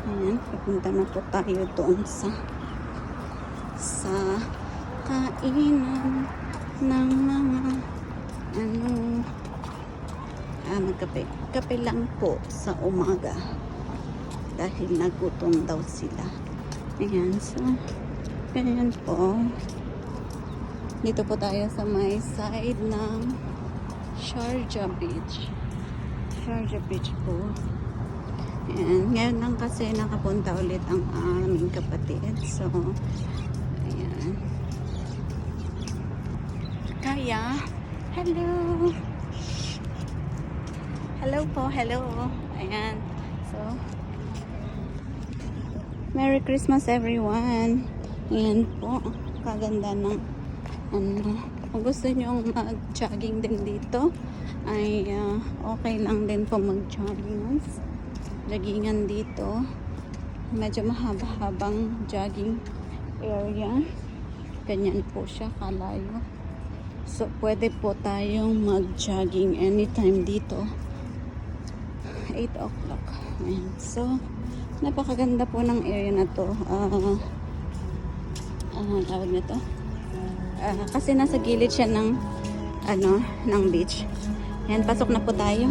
Ayan, papunta na po tayo doon sa kainan ng mga magkape. Kape lang po sa umaga dahil nagutom daw sila. Ayan, so ganyan po. Dito po tayo sa may side ng Sharjah Beach. Sharjah Beach po. Ayan, ngayon lang kasi nakapunta ulit ang aming kapatid. So, ayan. Kaya, hello! Hello po, hello! Ayan, so, Merry Christmas everyone! Ayan po, kaganda ng kung gusto nyo mag-jogging din dito, ay okay lang din po joggingan dito. Medyo mahaba-habang jogging area. Ganyan po siya kalayo. So, pwede po tayong mag-jogging anytime dito. 8 o'clock. Ayan. So, napakaganda po ng area na to. Tawag na to. Kasi nasa gilid siya ng beach. Ayan, pasok na po tayo.